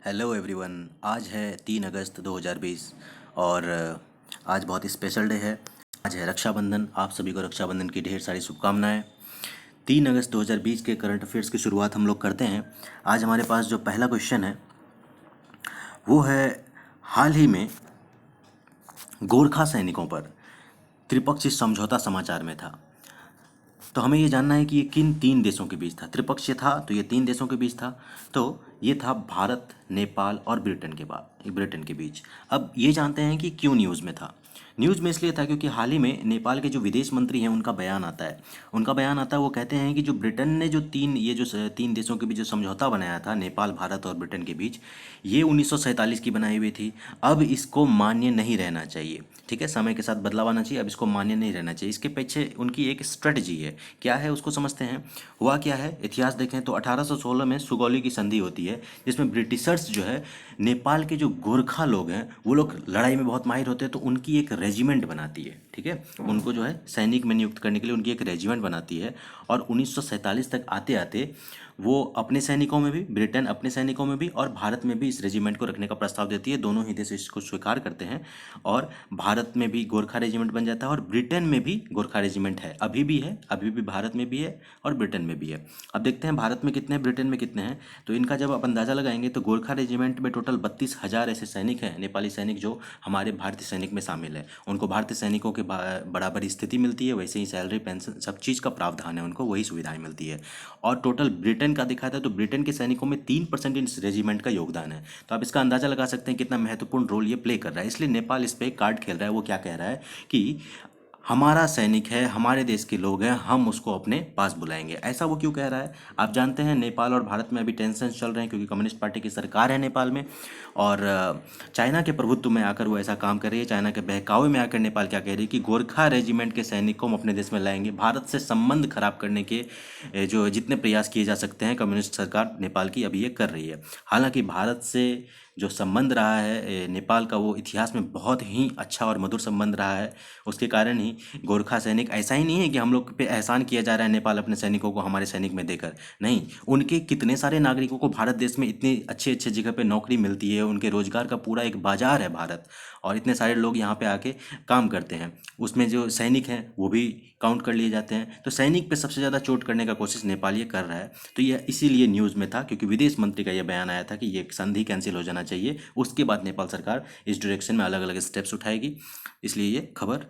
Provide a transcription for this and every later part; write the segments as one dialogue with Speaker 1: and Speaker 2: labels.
Speaker 1: Hello everyone. आज है 3 अगस्त 2020 और आज बहुत ही स्पेशल डे है। आज है रक्षाबंधन। आप सभी को रक्षाबंधन की ढेर सारी शुभकामनाएं। 3 अगस्त 2020 के करंट अफेयर्स की शुरुआत हम लोग करते हैं। आज हमारे पास जो पहला क्वेश्चन है वो है, हाल ही में गोरखा सैनिकों पर त्रिपक्षीय समझौता समाचार में था। तो हमें ये जानना है कि ये किन 3 देशों के बीच था। त्रिपक्षीय था तो ये 3 देशों के बीच था। तो ये था भारत, नेपाल और ब्रिटेन के बीच। अब ये जानते हैं कि क्यों न्यूज़ में था। न्यूज़ में इसलिए था क्योंकि हाल ही में नेपाल के जो विदेश मंत्री हैं उनका बयान आता है। वो कहते हैं कि जो ब्रिटेन ने जो 3 देशों के बीच जो समझौता बनाया था, नेपाल, भारत और ब्रिटेन के बीच, ये 1947 की बनाई हुई थी। अब इसको मान्य नहीं रहना चाहिए। ठीक है, समय के साथ बदलाव आना चाहिए। अब इसको मान्य नहीं रहना चाहिए। इसके पीछे उनकी एक स्ट्रेटजी है। क्या है उसको समझते हैं। हुआ क्या है, इतिहास देखें तो 1816 में सुगौली की संधि होती है, जिसमें ब्रिटिशर्स जो है, नेपाल के जो गोरखा लोग हैं वो लोग लड़ाई में बहुत माहिर होते हैं, तो उनकी एक रेजिमेंट बनाती है। ठीक है, उनको जो है सैनिक में नियुक्त करने के लिए उनकी एक रेजिमेंट बनाती है। और 1947 तक आते आते वो अपने सैनिकों में भी, ब्रिटेन अपने सैनिकों में भी और भारत में भी इस रेजिमेंट को रखने का प्रस्ताव देती है। दोनों ही देश इसको स्वीकार करते हैं और भारत में भी गोरखा रेजिमेंट बन जाता है और ब्रिटेन में भी गोरखा रेजिमेंट है। अभी भी है, अभी भी भारत में भी है और ब्रिटेन में भी है। अब देखते हैं भारत में कितने हैं, ब्रिटेन में कितने हैं। तो इनका जब आप अंदाज़ा लगाएंगे तो गोरखा रेजिमेंट में टोटल 32,000 ऐसे सैनिक हैं, नेपाली सैनिक, जो हमारे भारतीय सैनिक में शामिल है। उनको भारतीय सैनिकों के बराबर स्थिति मिलती है, वैसे ही सैलरी, पेंशन, सब चीज़ का प्रावधान है, उनको वही सुविधाएं मिलती है। और टोटल ब्रिटेन का देखा था तो ब्रिटेन के सैनिकों में 3% इस रेजिमेंट का योगदान है। तो आप इसका अंदाजा लगा सकते हैं कितना महत्वपूर्ण रोल ये प्ले कर रहा है। इसलिए नेपाल इस पे एक कार्ड खेल रहा है। वो क्या कह रहा है कि हमारा सैनिक है, हमारे देश के लोग हैं, हम उसको अपने पास बुलाएंगे। ऐसा वो क्यों कह रहा है। आप जानते हैं नेपाल और भारत में अभी टेंशन चल रहे हैं क्योंकि कम्युनिस्ट पार्टी की सरकार है नेपाल में। और चाइना के प्रभुत्व में आकर वो ऐसा काम कर रही है। चाइना के बहकावे में आकर नेपाल क्या कह रही है कि गोरखा रेजिमेंट के सैनिक को हम अपने देश में लाएंगे। भारत से संबंध खराब करने के जो जितने प्रयास किए जा सकते हैं, कम्युनिस्ट सरकार नेपाल की अभी ये कर रही है। हालांकि भारत से जो संबंध रहा है नेपाल का, वो इतिहास में बहुत ही अच्छा और मधुर संबंध रहा है। उसके कारण ही गोरखा सैनिक, ऐसा ही नहीं है कि हम लोग पे एहसान किया जा रहा है नेपाल अपने सैनिकों को हमारे सैनिक में देकर, नहीं। उनके कितने सारे नागरिकों को भारत देश में इतनी अच्छे अच्छे जगह पे नौकरी मिलती है, उनके रोजगार का पूरा एक बाजार है भारत, और इतने सारे लोग यहाँ पे आके काम करते हैं। उसमें जो सैनिक हैं वो भी काउंट कर लिए जाते हैं। तो सैनिक पे सबसे ज़्यादा चोट करने का कोशिश नेपाल ये कर रहा है। तो ये इसीलिए न्यूज़ में था क्योंकि विदेश मंत्री का ये बयान आया था कि ये संधि कैंसिल हो जाना चाहिए। उसके बाद नेपाल सरकार इस डायरेक्शन में अलग अलग स्टेप्स उठाएगी। इसलिए ये खबर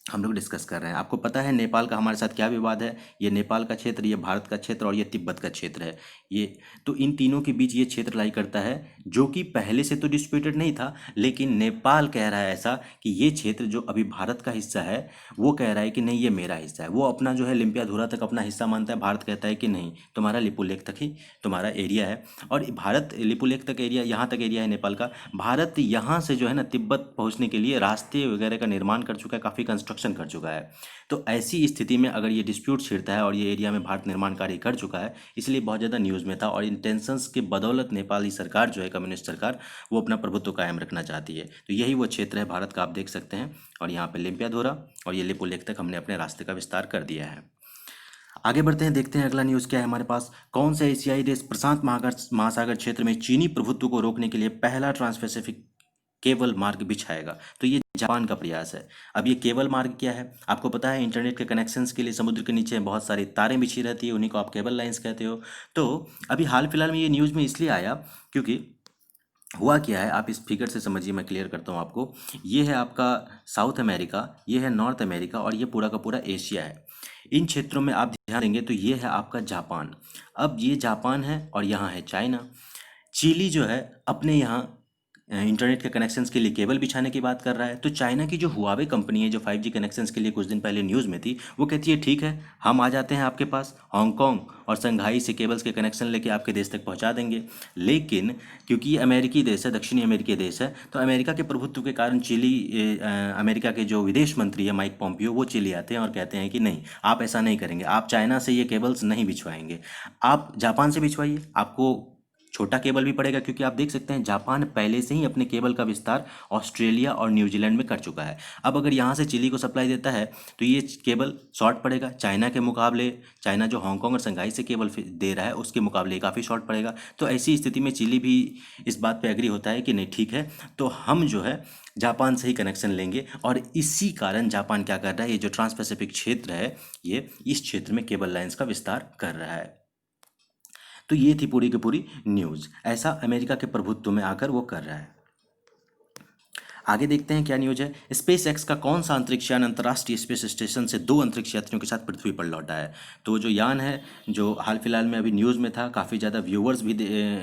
Speaker 1: हम लोग डिस्कस कर रहे हैं। आपको पता है नेपाल का हमारे साथ क्या विवाद है। ये नेपाल का क्षेत्र, ये भारत का क्षेत्र और ये तिब्बत का क्षेत्र है। ये तो इन तीनों के बीच ये क्षेत्र लाई करता है, जो कि पहले से तो डिस्प्यूटेड नहीं था, लेकिन नेपाल कह रहा है ऐसा कि ये क्षेत्र जो अभी भारत का हिस्सा है, वो कह रहा है कि नहीं, ये मेरा हिस्सा है। वो अपना जो है लिम्पियाधुरा तक अपना हिस्सा मानता है। भारत कहता है कि नहीं, तुम्हारा लिपुलेख तक ही तुम्हारा एरिया है। और भारत लिपुलेख तक एरिया, यहाँ तक एरिया है नेपाल का। भारत यहाँ से जो है ना तिब्बत पहुँचने के लिए रास्ते वगैरह का निर्माण कर चुका है, काफ़ी कंस्ट्रक्शन कर चुका है। तो ऐसी स्थिति में अगर ये डिस्प्यूट छिड़ता है और ये एरिया में भारत निर्माण कार्य कर चुका है, इसलिए बहुत ज़्यादा न्यूज़ में था। और इन टेंशंस के बदौलत नेपाली सरकार जो है, कम्युनिस्ट सरकार, वो अपना प्रभुत्व कायम रखना चाहती है। तो यही वो क्षेत्र है भारत का, आप देख सकते हैं। और यहाँ पे लिम्पियाधुरा और ये लिपुलेख तक हमने अपने रास्ते का विस्तार कर दिया है। आगे बढ़ते हैं, देखते हैं अगला न्यूज़ क्या है हमारे पास। कौन सा एशियाई देश प्रशांत महासागर क्षेत्र में चीनी प्रभुत्व को रोकने के लिए पहला ट्रांस पैसिफिक केबल मार्ग बिछाएगा। तो ये जापान का प्रयास है। अब ये केबल मार्ग क्या है, आपको पता है, इंटरनेट के कनेक्शंस के लिए समुद्र के नीचे बहुत सारी तारें बिछी रहती है, उन्हीं को आप केबल लाइंस कहते हो। तो अभी हाल फिलहाल में ये न्यूज़ में इसलिए आया क्योंकि हुआ क्या है, आप इस फिगर से समझिए, मैं क्लियर करता हूँ आपको। ये है आपका साउथ अमेरिका, ये है नॉर्थ अमेरिका और ये पूरा का पूरा एशिया है। इन क्षेत्रों में आप ध्यान देंगे तो ये है आपका जापान। अब ये जापान है और यहाँ है चाइना। चिली जो है अपने यहाँ इंटरनेट के कनेक्शंस के लिए केबल बिछाने की बात कर रहा है। तो चाइना की जो हुआवे कंपनी है, जो 5G कनेक्शंस के लिए कुछ दिन पहले न्यूज़ में थी, वो कहती है ठीक है, हम आ जाते हैं आपके पास, हांगकांग और शंघाई से केबल्स के कनेक्शन लेके आपके देश तक पहुंचा देंगे। लेकिन क्योंकि ये अमेरिकी देश है, दक्षिणी अमेरिकी देश है, तो अमेरिका के प्रभुत्व के कारण चिली, अमेरिका के जो विदेश मंत्री है माइक पोम्पियो, वो चिली आते हैं और कहते हैं कि नहीं, आप ऐसा नहीं करेंगे, आप चाइना से ये केबल्स नहीं बिछवाएंगे, आप जापान से बिछवाइए, आपको छोटा केबल भी पड़ेगा, क्योंकि आप देख सकते हैं जापान पहले से ही अपने केबल का विस्तार ऑस्ट्रेलिया और न्यूजीलैंड में कर चुका है। अब अगर यहाँ से चिली को सप्लाई देता है तो ये केबल शॉर्ट पड़ेगा चाइना के मुकाबले। चाइना जो हांगकांग और शंघाई से केबल दे रहा है उसके मुकाबले काफ़ी शॉर्ट पड़ेगा। तो ऐसी स्थिति में चिली भी इस बात पे एग्री होता है कि नहीं ठीक है, तो हम जो है जापान से ही कनेक्शन लेंगे। और इसी कारण जापान क्या कर रहा है, ये जो ट्रांस पैसिफिक क्षेत्र है ये इस क्षेत्र में केबल लाइंस का विस्तार कर रहा है। तो ये थी पूरी की पूरी न्यूज़, ऐसा अमेरिका के प्रभुत्व में आकर वो कर रहा है। आगे देखते हैं क्या न्यूज है। स्पेस एक्स का कौन सा अंतरिक्ष यान अंतर्राष्ट्रीय स्पेस स्टेशन से 2 अंतरिक्ष यात्रियों के साथ पृथ्वी पर लौटा है। तो जो यान है जो हाल फिलहाल में अभी न्यूज़ में था, काफ़ी ज़्यादा व्यूअर्स भी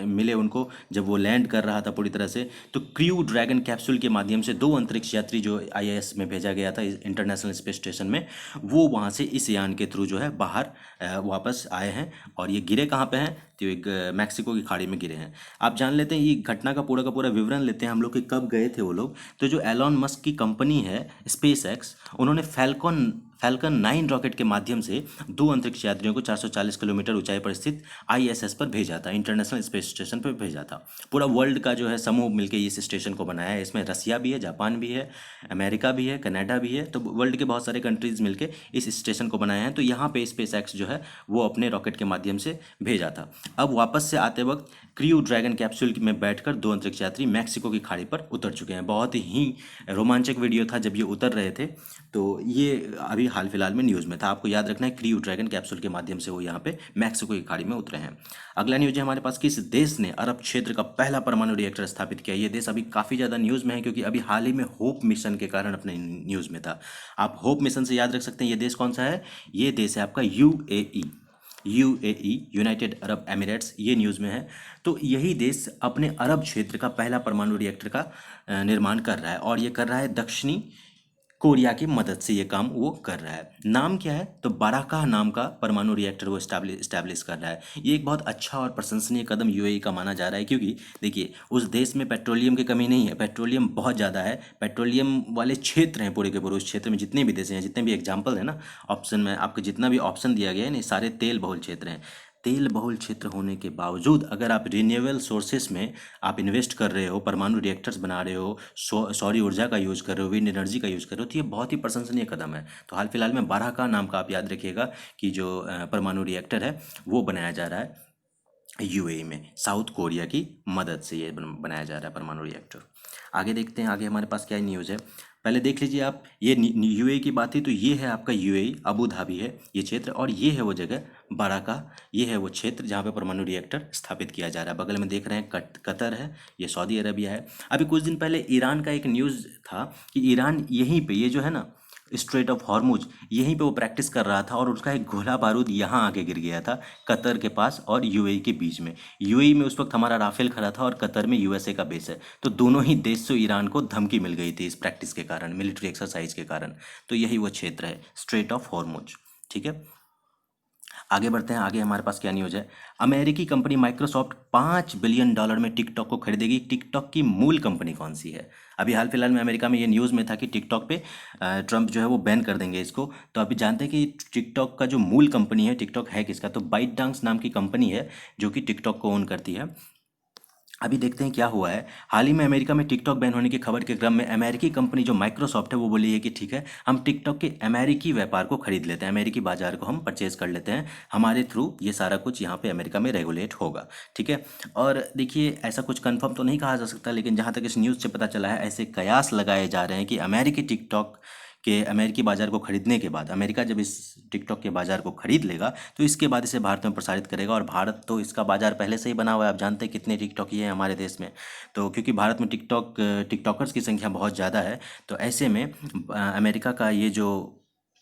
Speaker 1: मिले उनको जब वो लैंड कर रहा था पूरी तरह से। तो क्रू ड्रैगन कैप्सूल के माध्यम से 2 अंतरिक्ष यात्री जो ISS में भेजा गया था इंटरनेशनल स्पेस स्टेशन में, वो वहाँ से इस यान के थ्रू जो है बाहर वापस आए हैं। और ये गिरे कहाँ पे हैं, तो एक मैक्सिको की खाड़ी में गिरे हैं। आप जान लेते हैं ये घटना का पूरा विवरण लेते हैं हम लोग कि कब गए थे वो लोग। तो जो एलॉन मस्क की कंपनी है स्पेस एक्स, उन्होंने फैल्कन 9 रॉकेट के माध्यम से 2 अंतरिक्ष यात्रियों को 440 किलोमीटर ऊंचाई पर स्थित ISS पर भेजा था, इंटरनेशनल स्पेस स्टेशन पर भेजा था। पूरा वर्ल्ड का जो है समूह मिलकर इस स्टेशन को बनाया है। इसमें रसिया भी है, जापान भी है, अमेरिका भी है, कनाडा भी है। तो वर्ल्ड के बहुत सारे कंट्रीज़ मिलकर इस स्टेशन को बनाया है। तो यहाँ पे स्पेस एक्स जो है वो अपने रॉकेट के माध्यम से भेजा था। अब वापस से आते वक्त क्रू ड्रैगन कैप्सूल में बैठकर 2 अंतरिक्ष यात्री मैक्सिको की खाड़ी पर उतर चुके हैं। बहुत ही रोमांचक वीडियो था जब ये उतर रहे थे। तो ये अभी हाल फिलहाल में न्यूज़ में था। आपको याद रखना है क्रू ड्रैगन कैप्सूल के माध्यम से वो यहाँ पे मैक्सिको की खाड़ी में उतरे हैं। अगला न्यूज़ है हमारे पास, किस देश ने अरब क्षेत्र का पहला परमाणु रिएक्टर स्थापित किया। ये देश अभी काफ़ी ज़्यादा न्यूज़ में है क्योंकि अभी हाल ही में होप मिशन के कारण अपने न्यूज़ में था। आप होप मिशन से याद रख सकते हैं ये देश कौन सा है। ये देश है आपका UAE, यूनाइटेड अरब एमिरेट्स, ये न्यूज़ में है। तो यही देश अपने अरब क्षेत्र का पहला परमाणु रिएक्टर का निर्माण कर रहा है और ये कर रहा है दक्षिणी कोरिया की मदद से। ये काम वो कर रहा है। नाम क्या है, तो बाराका नाम का परमाणु रिएक्टर वो इस्टेब्लिश कर रहा है। ये एक बहुत अच्छा और प्रशंसनीय कदम UAE का माना जा रहा है, क्योंकि देखिए उस देश में पेट्रोलियम की कमी नहीं है, पेट्रोलियम बहुत ज़्यादा है। पेट्रोलियम वाले क्षेत्र हैं पूरे के पूरे। उस क्षेत्र में जितने भी देश हैं, जितने भी एग्जाम्पल है ना ऑप्शन में, आपको जितना भी ऑप्शन दिया गया है ना, सारे तेल बहुल क्षेत्र हैं। तेल बहुल क्षेत्र होने के बावजूद अगर आप रिन्यूएबल सोर्सेस में आप इन्वेस्ट कर रहे हो, परमाणु रिएक्टर्स बना रहे हो, सौर ऊर्जा का यूज़ कर रहे हो, विंड एनर्जी का यूज़ कर रहे हो, तो ये बहुत ही प्रशंसनीय कदम है। तो हाल फिलहाल में बाराका नाम का आप याद रखिएगा कि जो परमाणु रिएक्टर है वो बनाया जा रहा है UAE में, साउथ कोरिया की मदद से ये बनाया जा रहा है परमाणु रिएक्टर। आगे देखते हैं आगे हमारे पास क्या न्यूज़ है। पहले देख लीजिए आप, ये UAE की बात है तो ये है आपका UAE, अबू धाबी है ये क्षेत्र, और ये है वो जगह बाराका, ये है वो क्षेत्र जहाँ पे परमाणु रिएक्टर स्थापित किया जा रहा है। बगल में देख रहे हैं कतर है, ये सऊदी अरबिया है। अभी कुछ दिन पहले ईरान का एक न्यूज़ था कि ईरान यहीं पे, ये जो है ना स्ट्रेट ऑफ हॉर्मुज, यहीं पे वो प्रैक्टिस कर रहा था और उसका एक गोला बारूद यहाँ आके गिर गया था कतर के पास और UAE के बीच में। UAE में उस वक्त हमारा राफेल खड़ा था और कतर में USA का बेस है। तो दोनों ही देश से ईरान को धमकी मिल गई थी इस प्रैक्टिस के कारण, मिलिट्री एक्सरसाइज के कारण। तो यही वो क्षेत्र है स्ट्रेट ऑफ हॉर्मुज। ठीक है, आगे बढ़ते हैं। आगे हमारे पास क्या न्यूज़ है। अमेरिकी कंपनी माइक्रोसॉफ्ट $5 बिलियन में टिकटॉक को खरीदेगी। टिकटॉक की मूल कंपनी कौन सी है। अभी हाल फिलहाल में अमेरिका में ये न्यूज़ में था कि टिकटॉक पे ट्रंप जो है वो बैन कर देंगे इसको। तो अभी जानते हैं कि टिकटॉक का जो मूल कंपनी है, टिकटॉक है किसका, तो बाइटडांस नाम की कंपनी है जो कि टिकटॉक को ओन करती है। अभी देखते हैं क्या हुआ है। हाल ही में अमेरिका में टिकटॉक बैन होने की खबर के क्रम में अमेरिकी कंपनी जो माइक्रोसॉफ्ट है वो बोली है कि ठीक है, हम टिकटॉक के अमेरिकी व्यापार को खरीद लेते हैं, अमेरिकी बाजार को हम परचेज कर लेते हैं, हमारे थ्रू ये सारा कुछ यहाँ पे अमेरिका में रेगुलेट होगा। ठीक है, और देखिए ऐसा कुछ कंफर्म तो नहीं कहा जा सकता, लेकिन जहाँ तक इस न्यूज़ से पता चला है ऐसे कयास लगाए जा रहे हैं कि अमेरिकी टिकटॉक के अमेरिकी बाज़ार को खरीदने के बाद, अमेरिका जब इस टिकटॉक के बाज़ार को खरीद लेगा तो इसके बाद इसे भारत में प्रसारित करेगा। और भारत तो इसका बाज़ार पहले से ही बना हुआ है, आप जानते हैं कितने टिकटॉकी हैं हमारे देश में। तो क्योंकि भारत में टिकटॉकर्स की संख्या बहुत ज़्यादा है, तो ऐसे में अमेरिका का ये जो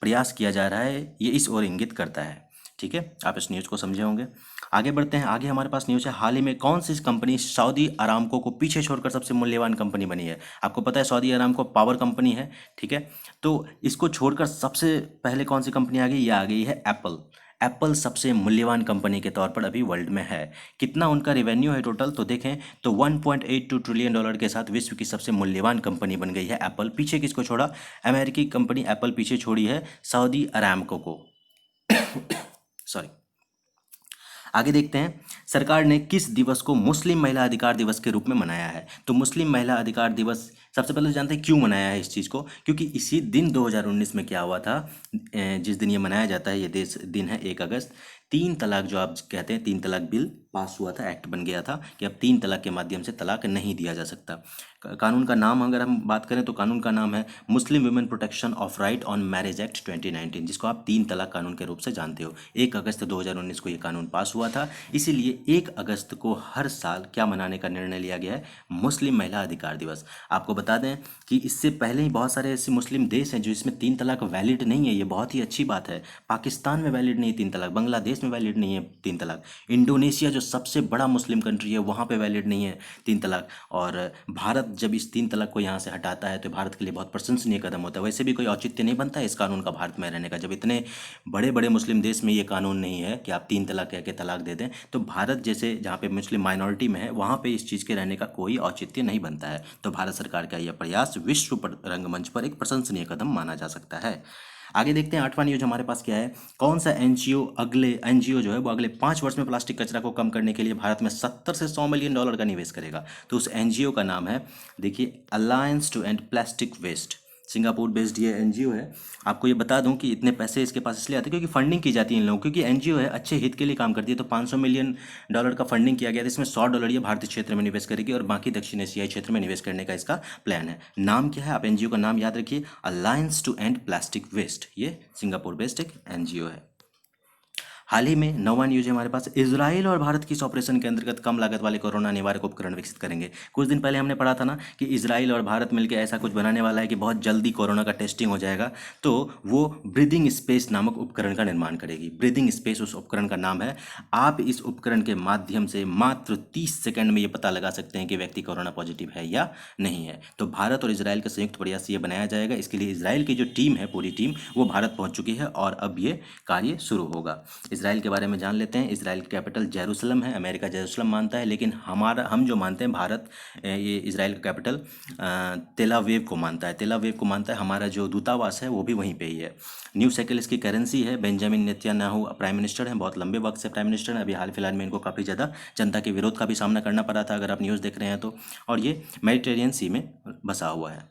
Speaker 1: प्रयास किया जा रहा है ये इस ओर इंगित करता है। ठीक है, आप इस न्यूज़ को समझे होंगे। आगे बढ़ते हैं। आगे हमारे पास न्यूज़ है, हाल ही में कौन सी कंपनी सऊदी अरामको को पीछे छोड़कर सबसे मूल्यवान कंपनी बनी है। आपको पता है सऊदी अरामको पावर कंपनी है। ठीक है, तो इसको छोड़कर सबसे पहले कौन सी कंपनी आ गई, ये आ गई है एप्पल। एप्पल सबसे मूल्यवान कंपनी के तौर पर अभी वर्ल्ड में है। कितना उनका रेवेन्यू है टोटल, तो देखें तो $1.82 ट्रिलियन के साथ विश्व की सबसे मूल्यवान कंपनी बन गई है एप्पल। पीछे किसको छोड़ा, अमेरिकी कंपनी एप्पल पीछे छोड़ी है सऊदी अरामको को। सॉरी। आगे देखते हैं, सरकार ने किस दिवस को मुस्लिम महिला अधिकार दिवस के रूप में मनाया है। तो मुस्लिम महिला अधिकार दिवस सबसे पहले जानते हैं क्यों मनाया है इस चीज़ को, क्योंकि इसी दिन 2019 में क्या हुआ था, जिस दिन ये मनाया जाता है, ये देश दिन है 1 अगस्त। 3 तलाक जो आप कहते हैं, 3 तलाक बिल पास हुआ था, एक्ट बन गया था कि अब 3 तलाक के माध्यम से तलाक नहीं दिया जा सकता। कानून का नाम अगर हम बात करें तो कानून का नाम है Muslim women protection of right on marriage act 2019, जिसको आप 3 तलाक कानून के रूप से जानते हो। 1 अगस्त 2019 को ये कानून पास हुआ था, इसीलिए 1 अगस्त को हर साल क्या मनाने का निर्णय लिया गया है, मुस्लिम महिला अधिकार दिवस। आपको बता दें कि इससे पहले ही बहुत सारे ऐसे मुस्लिम देश हैं जो इसमें 3 तलाक वैलिड नहीं है, ये बहुत ही अच्छी बात है। पाकिस्तान में वैलिड नहीं है 3 तलाक, बांग्लादेश में वैलिड नहीं है 3 तलाक, इंडोनेशिया जो सबसे बड़ा मुस्लिम कंट्री है वहाँ पे वैलिड नहीं है 3 तलाक। और भारत जब इस 3 तलाक को यहाँ से हटाता है तो भारत के लिए बहुत प्रशंसनीय कदम होता है। वैसे भी कोई औचित्य नहीं बनता है इस कानून का भारत में रहने का, जब इतने बड़े बड़े मुस्लिम देश में ये कानून नहीं है कि आप 3 तलाक कह के तलाक दे दें, तो भारत जैसे जहाँ पे मुस्लिम माइनॉरिटी में है वहाँ पे इस चीज़ के रहने का कोई औचित्य नहीं बनता है। तो भारत सरकार का यह प्रयास विश्व रंगमंच पर एक प्रशंसनीय कदम माना जा सकता है। आगे देखते हैं 8वां न्यूज हमारे पास क्या है, कौन सा एनजीओ जो है वो अगले 5 वर्ष में प्लास्टिक कचरा को कम करने के लिए भारत में 70 से 100 मिलियन डॉलर का निवेश करेगा। तो उस एनजीओ का नाम है, देखिए, alliance to end plastic waste. Singapore based ये एनजीओ है। आपको ये बता दूं कि इतने पैसे इसके पास इसलिए आते हैं क्योंकि फंडिंग की जाती है इन लोगों, क्योंकि एनजीओ है, अच्छे हित के लिए काम करती है। तो 500 मिलियन डॉलर का फंडिंग किया गया था, इसमें $100 ये भारतीय क्षेत्र में निवेश करेगी और बाकी दक्षिण एशियाई क्षेत्र में निवेश करने का इसका प्लान है। नाम क्या है, आप एनजीओ का नाम याद रखिए, alliance to end plastic waste. ये सिंगापुर बेस्ड एक एनजीओ है। हाल ही में 9वां न्यूज है हमारे पास, इजराइल और भारत की इस ऑपरेशन के अंतर्गत कम लागत वाले कोरोना निवारक उपकरण विकसित करेंगे। कुछ दिन पहले हमने पढ़ा था ना कि इजराइल और भारत मिलकर ऐसा कुछ बनाने वाला है कि बहुत जल्दी कोरोना का टेस्टिंग हो जाएगा। तो वो ब्रीदिंग स्पेस नामक उपकरण का निर्माण करेगी। ब्रीदिंग स्पेस उस उपकरण का नाम है। आप इस उपकरण के माध्यम से मात्र 30 सेकंड में ये पता लगा सकते हैं कि व्यक्ति कोरोना पॉजिटिव है या नहीं है। तो भारत और इजराइल का संयुक्त प्रयास ये बनाया जाएगा। इसके लिए इजराइल की जो टीम है, पूरी टीम, वो भारत पहुंच चुकी है और अब ये कार्य शुरू होगा। इजराइल के बारे में जान लेते हैं। इजराइल की कैपिटल जेरूसलम है, अमेरिका जेरूसलम मानता है, लेकिन हम जो मानते हैं भारत, ये इजराइल का कैपिटल तेल अवीव को मानता है। तेल अवीव को मानता है। हमारा जो दूतावास है वो भी वहीं पे ही है। न्यू शेकेल इसकी करेंसी है। बेंजामिन नेतन्याहू प्राइम मिनिस्टर हैं, बहुत लंबे वक्त से प्राइम मिनिस्टर हैं। अभी हाल फिलहाल में इनको काफ़ी ज़्यादा जनता के विरोध का भी सामना करना पड़ा था, अगर आप न्यूज़ देख रहे हैं तो। और ये मेडिटेरियन सी में बसा हुआ है।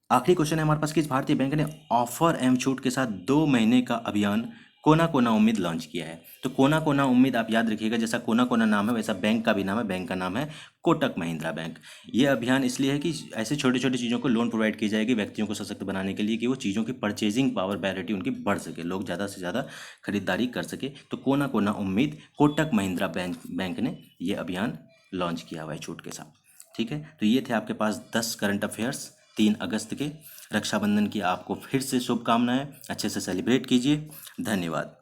Speaker 1: आखिरी क्वेश्चन है हमारे पास, किस भारतीय बैंक ने ऑफर एवं छूट के साथ 2 महीने का अभियान कोना कोना उम्मीद लॉन्च किया है। तो कोना कोना उम्मीद आप याद रखिएगा, जैसा कोना कोना नाम है वैसा बैंक का भी नाम है। बैंक का नाम है कोटक महिंद्रा बैंक। ये अभियान इसलिए है कि ऐसे छोटी छोटी चीज़ों को लोन प्रोवाइड की जाएगी व्यक्तियों को सशक्त बनाने के लिए, कि वो चीज़ों की परचेजिंग पावर बैरिटी उनकी बढ़ सके, लोग ज़्यादा से ज़्यादा खरीदारी कर सके। तो कोना कोना उम्मीद कोटक महिंद्रा बैंक ने ये अभियान लॉन्च किया हुआ है छूट के साथ। ठीक है, तो ये थे आपके पास 10 करंट अफेयर्स 3 अगस्त के। रक्षाबंधन की आपको फिर से शुभकामनाएं, अच्छे से सेलिब्रेट कीजिए। धन्यवाद।